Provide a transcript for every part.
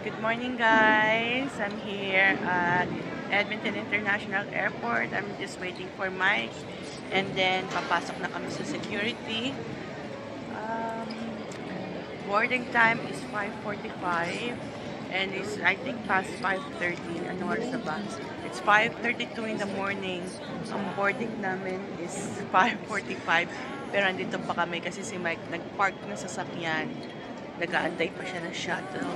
Good morning, guys. I'm here at Edmonton International Airport. I'm just waiting for Mike. And then, papasok na kami sa security. Um, Boarding time is 5:45. And it's, I think, past 5:30. Ano oras na ba? It's 5:32 in the morning. Ang boarding namin is 5:45. Pero andito pa kami kasi si Mike nag-park ng sasakyan. Nag-aantay pa siya ng shuttle.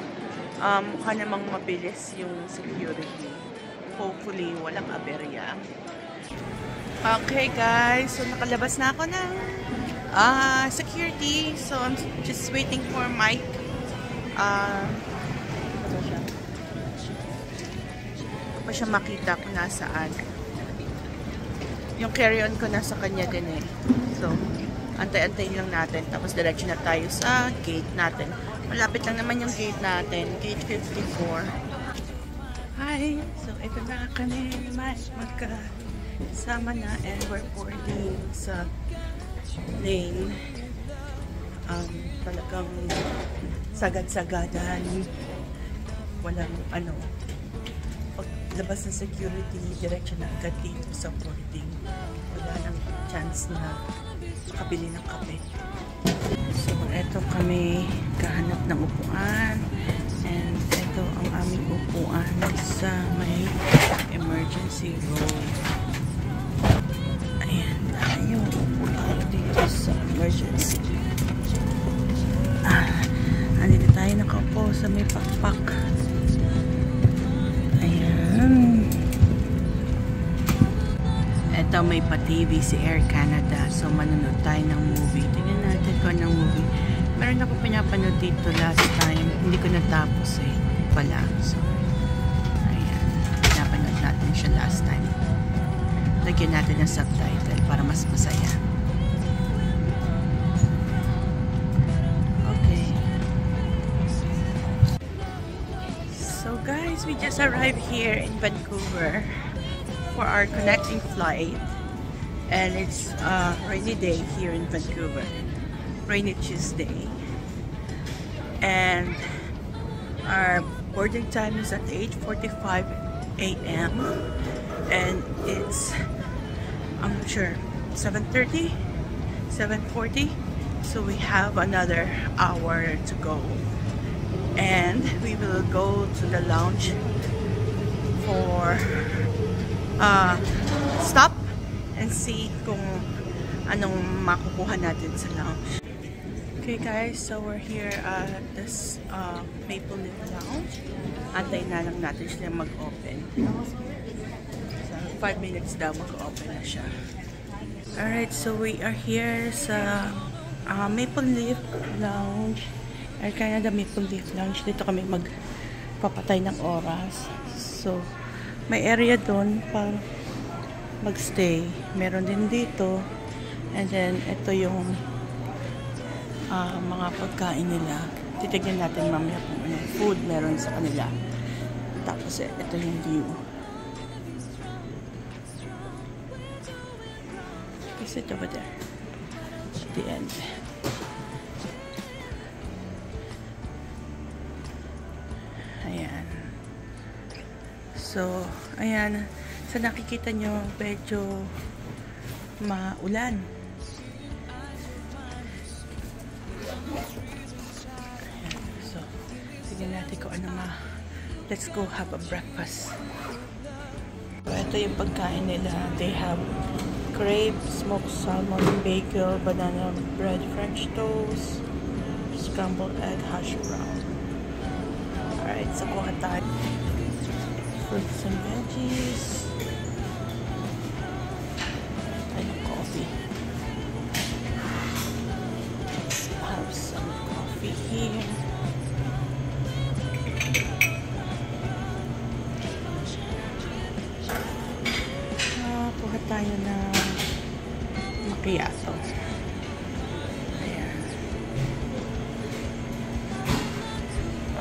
Mukha namang mabilis yung security. Hopefully, walang aberya. Okay, guys. So, nakalabas na ako ng security. So, I'm just waiting for Mike. Pa siya makita kung nasaan. Yung carry-on ko nasa kanya din eh. So, antay-antayin lang natin. Tapos, diretso na tayo sa gate natin. Malapit lang naman yung gate natin. Gate 54. Hi! So, ito na kami. Magkasama na. And we're boarding sa plane. Talagang sagad-sagadan. Walang ano. Paglabas ng security, diretso na agad dito sa boarding. Wala nang chance na makabili ng kape. So, eto kami kahanap ng upuan. And eto ang aming upuan sa may emergency row. Ayan, tayo upo tayo dito sa emergency. Andito tayo nakaupo sa may pakpak. Ayan. Eto may pa-TV si Air Canada. So, manonood tayo ng movie. Tingnan natin kung anong movie. Meron ako pinapanood dito last time. Hindi ko natapos eh. Pala. So, ayan. Pinapanood natin siya last time. Lagyan natin ng subtitle para mas masaya. Okay. So, guys, we just arrived here in Vancouver for our connecting flight, and it's a rainy day here in Vancouver, rainy Tuesday, and our boarding time is at 8:45 a.m. and it's, I'm sure, 7:30, 7:40, so we have another hour to go, and we will go to the lounge for stop and see kung anong makukuha natin sa lounge. Okay, guys, so we're here at this Maple Leaf Lounge. Antay na lang natin sila mag-open. So, 5 minutes daw mag-open na siya. Alright, so we are here sa Maple Leaf Lounge. Air Canada Maple Leaf Lounge. Dito kami magpapatay ng oras. So, may area doon para magstay. Meron din dito. And then, ito yung mga pagkain nila. Titignan natin mamaya kung anong food meron sa kanila. Tapos, ito yung view. Is it over there? At the end. Ayan. So, ayan. Sa nakikita nyo, medyo maulan. Ayan. So, tignan natin kung ano let's go have a breakfast. So, ito yung pagkain nila. They have crepe, smoked salmon, bagel, banana bread, French toast, scrambled egg, hash brown. Alright, so kuha tayo. Fruits and veggies. And coffee. Let's have some coffee here. Kuha tayo ng macchiato. Ayan.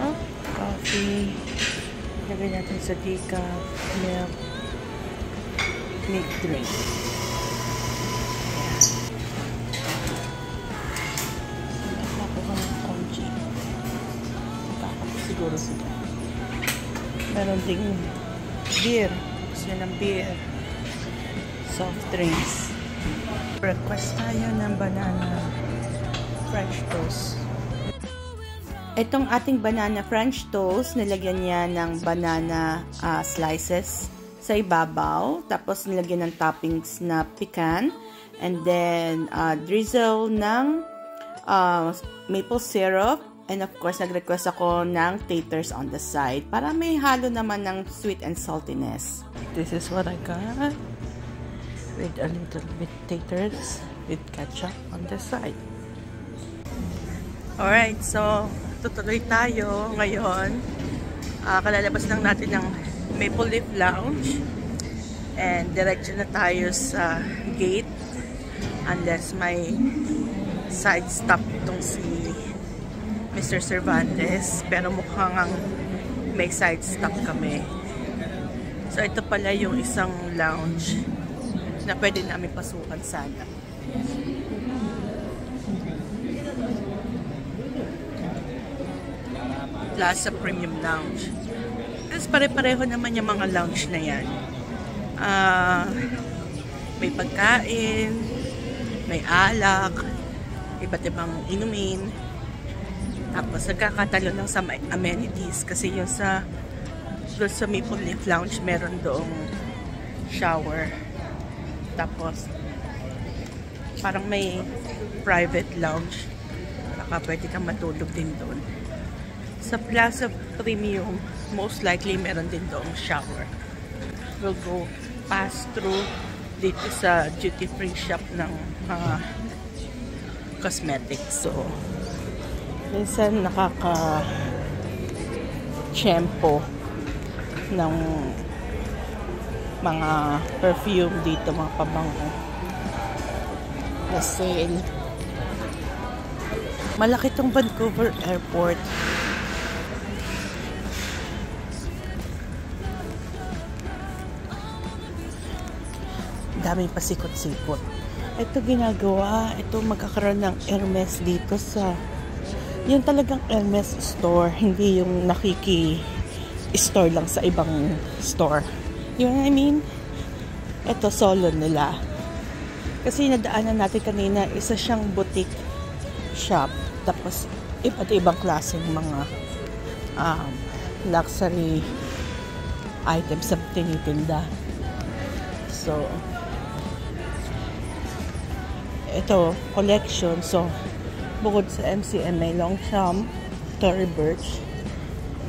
Oh, coffee. Lagay natin sa decaf, milk, drink. Ayan. Nakuha ng congee. Magkakape siguro sila. Meron ding beer. Gusto nyo ng beer. Soft drinks. Breakfast tayo ng banana French toast. Itong ating banana French toast, nilagyan niya ng banana slices sa ibabaw. Tapos nilagyan ng toppings na pecan. And then drizzle ng maple syrup. And of course, nag-request ako ng taters on the side para may halo naman ng sweet and saltiness. This is what I got with a little bit taters with ketchup on the side. Alright, so tutuloy tayo ngayon. Kalalabas lang natin ng Maple Leaf Lounge and diretso na tayo sa gate unless may side stop itong si Mr. Cervantes, pero mukhang may side stop kami. So ito pala yung isang lounge na pwede namin pasukan sana. Plaza Premium Lounge. Tapos pare-pareho naman yung mga lounge na yan. May pagkain, may alak, iba't ibang inumin. Tapos nagkakatalo lang sa amenities kasi yung sa Maple Leaf Lounge meron doong shower. Tapos parang may private lounge. Baka pwede kang matulog din doon. Sa Plaza Premium, most likely meron din doong shower. We'll go pass through dito sa duty-free shop ng mga cosmetics. So, minsan nakaka-tsempo ng mga perfume dito, mga pabango na sale. Malaki tong Vancouver Airport. Daming pasikot-sikot. Ito ginagawa, ito magkakaroon ng Hermes dito sa yung talagang Hermes store, hindi yung nakiki-store lang sa ibang store. You know what I mean? Ito solo nila. Kasi nadaanan natin kanina, isa siyang boutique shop. Tapos iba't ibang klaseng mga luxury items sa tinitinda. So, ito, collection. So, bukod sa MCM, may Longchamp, Tory Burch,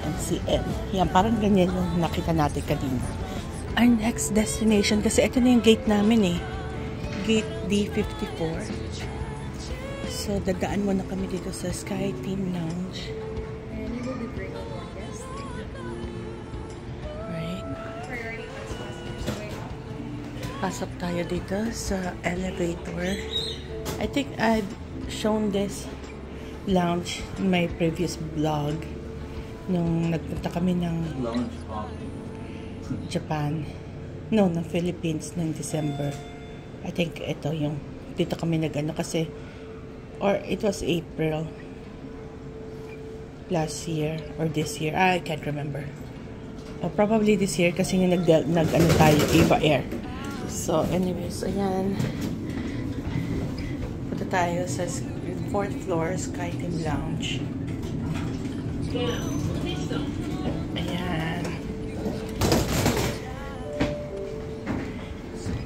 MCM. Yan, parang ganyan yung nakita natin kanina. Our next destination, kasi ito na yung gate namin eh. Gate D54. So, dadaan muna kami dito sa Sky Team Lounge. And you will be bringing one guest. Right. Priority Pasok tayo dito sa elevator. I think I've shown this lounge in my previous vlog nung nagpunta kami ng Japan. No, ng Philippines ng December. I think ito yung dito kami nag-ano kasi or it was April last year or this year. I can't remember. Or probably this year kasi yung nag-ano tayo, Eva Air. So anyways, ayan. Punta tayo sa 4th floor Sky Team Lounge. Ayan.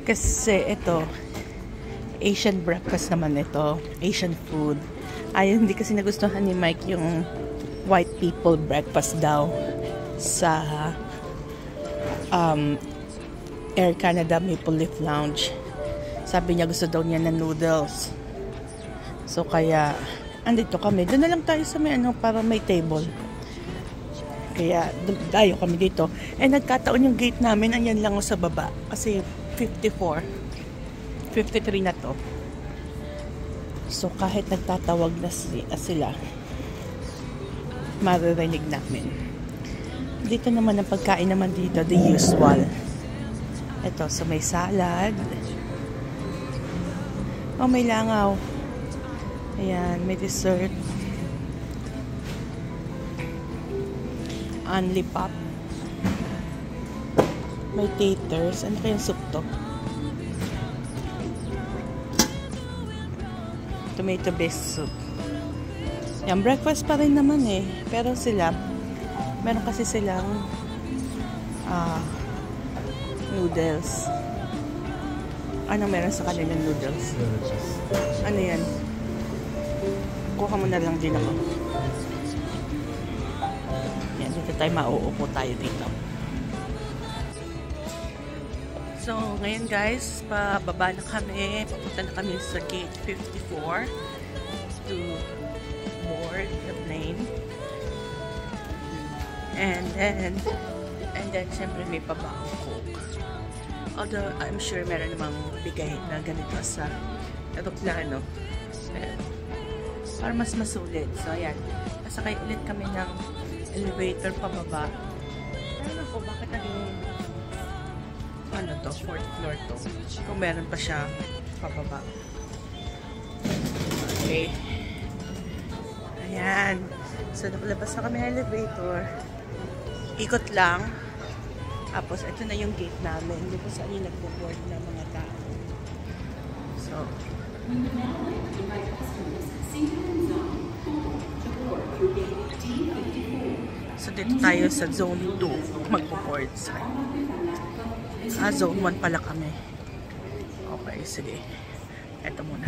Kasi ito, Asian breakfast naman ito. Asian food. Hindi kasi nagustuhan ni Mike yung white people breakfast daw sa Air Canada Maple Leaf Lounge. Sabi niya gusto daw niya ng noodles. So kaya andito kami. Doon na lang tayo sa may para may table. Kaya tayo kami dito. And nagkataon yung gate namin ayan lang sa baba. Kasi 54. 53 na to. So kahit nagtatawag na sila, maririnig namin. Dito naman ang pagkain naman dito, the usual. Ito, so may salad. Oh, may langaw. Ayan, may dessert. Unli pop. May taters. Ano kayang soup to? Tomato based soup. Yan, breakfast pa rin naman eh. Pero sila, meron kasi silang noodles. Ano meron sa kanilang noodles? Ano yan? Kuha mo na lang din ako. Yan, dito tayo mauupo tayo dito. So, ngayon guys, pababa na kami. Papunta na kami sa gate 54 to board the plane. And then, syempre may pabawang coke. Although, I'm sure meron namang bigay na ganito sa aeroplano. Para mas masulit. So, ayan. Nasakay ulit kami ng elevator pababa. Ano ko, bakit naging ano to, 4th floor to. Kung meron pa siya pababa. Okay. Ayan. So, nakalabas na kami ng elevator. Ikot lang. Tapos, ito na yung gate namin. Hindi po saan yung nagpo-board na mga tao. So, dito tayo sa zone 2 magpo-board sa zone 1 pala kami. Okay, sige. Ito muna.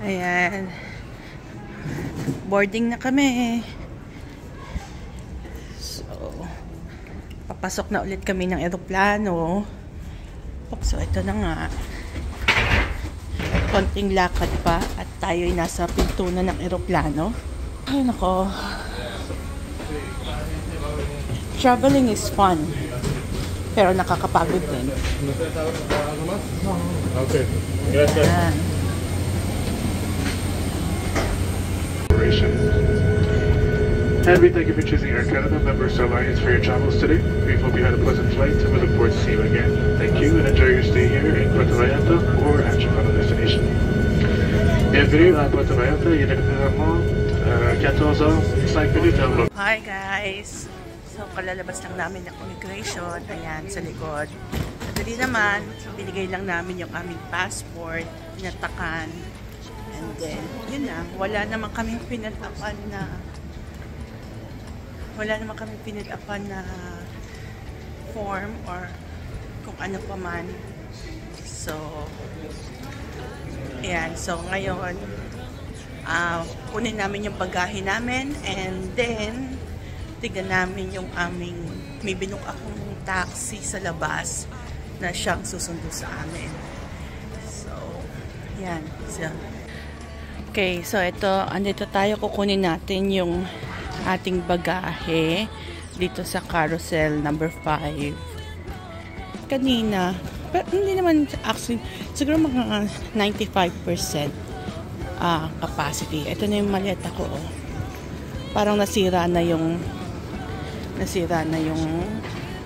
Ayan. Boarding na kami. So, papasok na ulit kami ng eroplano. So, ito na nga. Konting lakad pa at tayo'y nasa pinto na ng eroplano. Ay, nako. Traveling is fun. Pero nakakapagod din. Okay. Gracias. And we thank you for choosing Air Canada, members Alliance, for your travels today. We hope you had a pleasant flight and we look forward to seeing you again. Thank you and enjoy your stay here in Puerto Vallarta or at your final destination. Bienvenue à Puerto Vallarta. Il est exactement 14h05 minutes. Hi guys! So, kalalabas lang namin ng immigration. Ayan, sa likod. Madali naman, binigay lang namin yung aming passport, pinatakan. And then, yun na. Wala naman kaming pinatapan na form or kung ano pa man. So, ayan. So, ngayon, kunin namin yung bagahe namin and then tignan namin yung aming may binuk akong taxi sa labas na siyang susundo sa amin. So, yan. So, okay, so ito, andito tayo, kukunin natin yung ating bagahe dito sa carousel number 5. Kanina, pero hindi naman actually, siguro mga 95% capacity. Ito na yung maleta ko, oh. Parang nasira na yung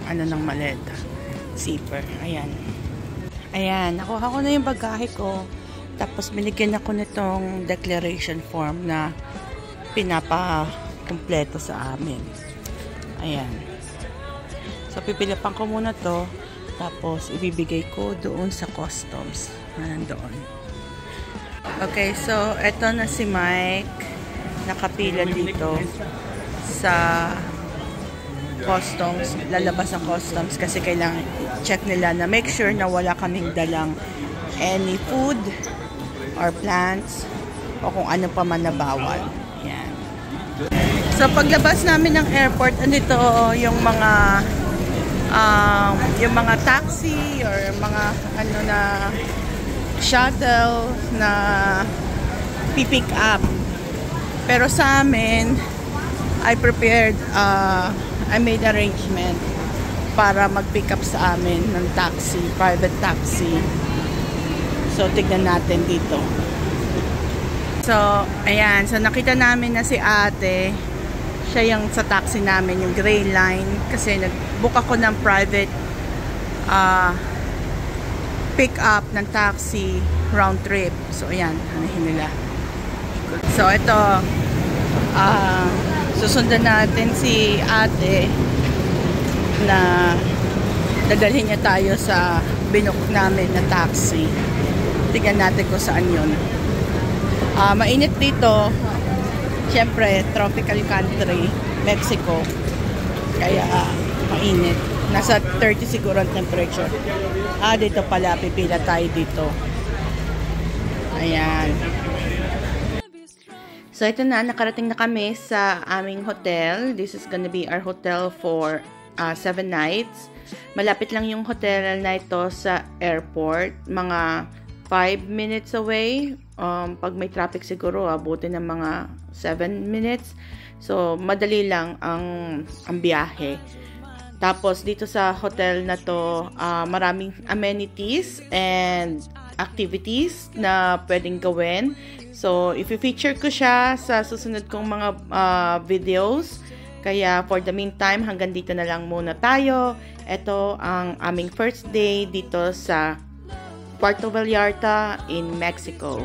ano ng maleta, zipper. Ayan, nakuha ko na yung bagahe ko, tapos binigyan ako nitong declaration form na pinapakumpleto sa amin. Ayan, so pipilipan ko muna to, tapos ibibigay ko doon sa customs na nandoon. Okay, so eto na si Mike, nakapila dito sa customs, lalabas ang customs kasi kailangan check nila na make sure na wala kaming dalang any food or plants o kung ano pa man na bawal. Yan. So paglabas namin ng airport, andito yung mga taxi or mga ano na shuttle na pipick up. Pero sa amin, I made arrangement para mag-pick up sa amin ng taxi, private taxi. So, tignan natin dito. So, ayan. So, nakita namin na si ate. Siya yung sa taxi namin, yung gray line. Kasi nag-book ako ng private pick up ng taxi round trip. So, ayan. Hanahin nila. So, ito. Susundan natin si ate na dadalhin niya tayo sa binook namin na taxi. Tingnan natin kung saan yun. Mainit dito. Siyempre, tropical country, Mexico. Kaya mainit. Nasa 30 siguro ang temperature. Dito pala, pipila tayo dito. Ayan. So, ito na, nakarating na kami sa aming hotel. This is gonna be our hotel for 7 nights. Malapit lang yung hotel na ito sa airport. Mga 5 minutes away. Pag may traffic siguro, abutin ng mga 7 minutes. So, madali lang ang biyahe. Tapos, dito sa hotel na to, maraming amenities and activities na pwedeng gawin. So, i-feature ko siya sa susunod kong mga videos. Kaya, for the meantime, hanggang dito na lang muna tayo. Ito ang aming first day dito sa Puerto Vallarta in Mexico.